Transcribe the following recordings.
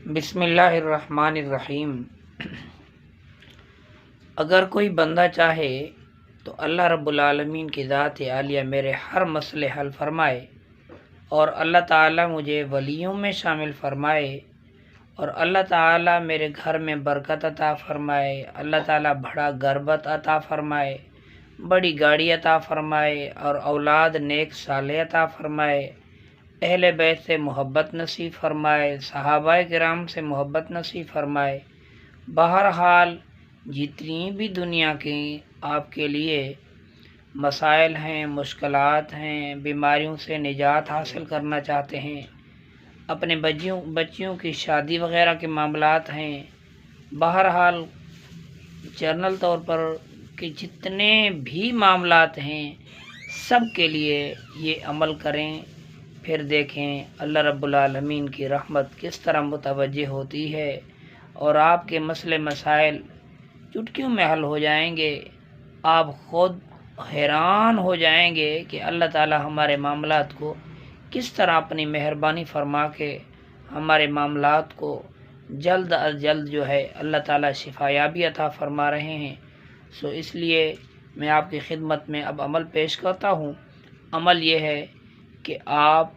بسم اللہ الرحمن الرحیم۔ اگر کوئی بندہ چاہے تو اللہ رب العالمین کی ذات عالیہ میرے ہر مسئلے حل فرمائے، اور اللہ تعالیٰ مجھے ولیوں میں شامل فرمائے، اور اللہ تعالیٰ میرے گھر میں برکت عطا فرمائے، اللہ تعالیٰ بڑا غربت عطا فرمائے، بڑی گاڑی عطا فرمائے، اور اولاد نیک صالح عطا فرمائے، اہل بیت سے محبت نصیب فرمائے، صحابہ کرام سے محبت نصیب فرمائے۔ بہرحال جتنی بھی دنیا کی آپ کے لیے مسائل ہیں، مشکلات ہیں، بیماریوں سے نجات حاصل کرنا چاہتے ہیں، اپنے بچیوں کی شادی وغیرہ کے معاملات ہیں، بہرحال جنرل طور پر کہ جتنے بھی معاملات ہیں سب کے لیے یہ عمل کریں، پھر دیکھیں اللہ رب العالمین کی رحمت کس طرح متوجہ ہوتی ہے، اور آپ کے مسئلے مسائل چٹکیوں میں حل ہو جائیں گے۔ آپ خود حیران ہو جائیں گے کہ اللہ تعالی ہمارے معاملات کو کس طرح اپنی مہربانی فرما کے ہمارے معاملات کو جلد از جلد جو ہے اللہ تعالی شفایابی عطا فرما رہے ہیں۔ اس لیے میں آپ کی خدمت میں اب عمل پیش کرتا ہوں۔ عمل یہ ہے کہ آپ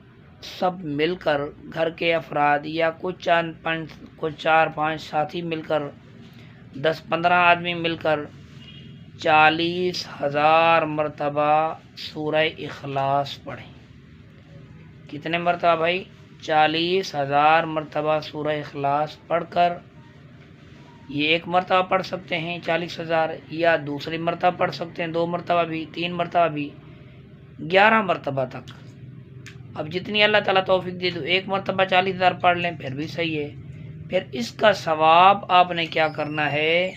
سب مل کر، گھر کے افراد یا کچھ 4-5 ساتھی مل کر، 10-15 آدمی مل کر 40,000 مرتبہ سورہ اخلاص پڑھیں۔ کتنے مرتبہ بھائی؟ 40,000 مرتبہ سورہ اخلاص پڑھ کر، یہ ایک مرتبہ پڑھ سکتے ہیں 40,000، یا دوسری مرتبہ پڑھ سکتے ہیں 2 مرتبہ بھی، 3 مرتبہ بھی، 11 مرتبہ تک۔ اب جتنی اللہ تعالیٰ توفیق دے تو ایک مرتبہ 40,000 پڑھ لیں، پھر بھی صحیح ہے۔ پھر اس کا ثواب آپ نے کیا کرنا ہے؟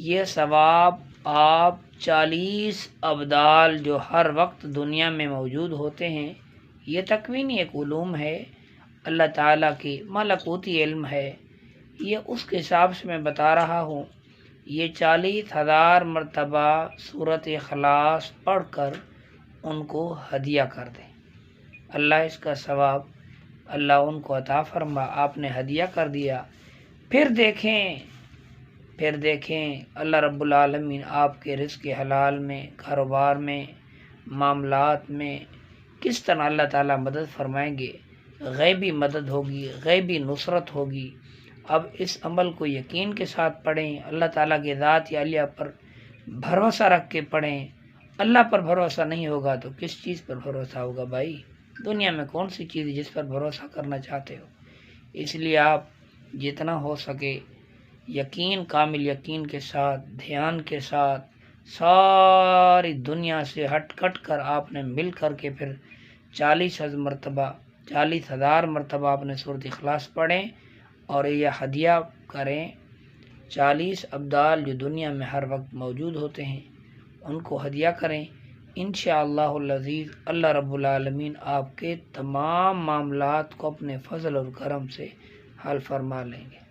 یہ ثواب آپ 40 ابدال جو ہر وقت دنیا میں موجود ہوتے ہیں، یہ تکوینی ایک علوم ہے، اللہ تعالیٰ کی ملکوتی علم ہے، یہ اس کے حساب سے میں بتا رہا ہوں۔ یہ 40,000 مرتبہ سورۃ اخلاص پڑھ کر ان کو ہدیہ کر دیں، اللہ اس کا ثواب اللہ ان کو عطا فرما۔ آپ نے ہدیہ کر دیا، پھر دیکھیں اللہ رب العالمین آپ کے رزق حلال میں، کاروبار میں، معاملات میں کس طرح اللہ تعالیٰ مدد فرمائیں گے۔ غیبی مدد ہوگی، غیبی نصرت ہوگی۔ اب اس عمل کو یقین کے ساتھ پڑھیں، اللہ تعالیٰ کی ذات عالیہ پر بھروسہ رکھ کے پڑھیں۔ اللہ پر بھروسہ نہیں ہوگا تو کس چیز پر بھروسہ ہوگا بھائی؟ دنیا میں کون سی چیز ہے جس پر بھروسہ کرنا چاہتے ہو؟ اس لیے آپ جتنا ہو سکے یقین، کامل یقین کے ساتھ، دھیان کے ساتھ، ساری دنیا سے ہٹ کٹ کر آپ نے مل کر کے پھر 40,000 مرتبہ آپ نے سورۃ اخلاص پڑھیں، اور یہ ہدیہ کریں۔ 40 ابدال جو دنیا میں ہر وقت موجود ہوتے ہیں ان کو ہدیہ کریں، انشاءاللہ العزیز اللہ رب العالمین آپ کے تمام معاملات کو اپنے فضل اور کرم سے حل فرما لیں گے۔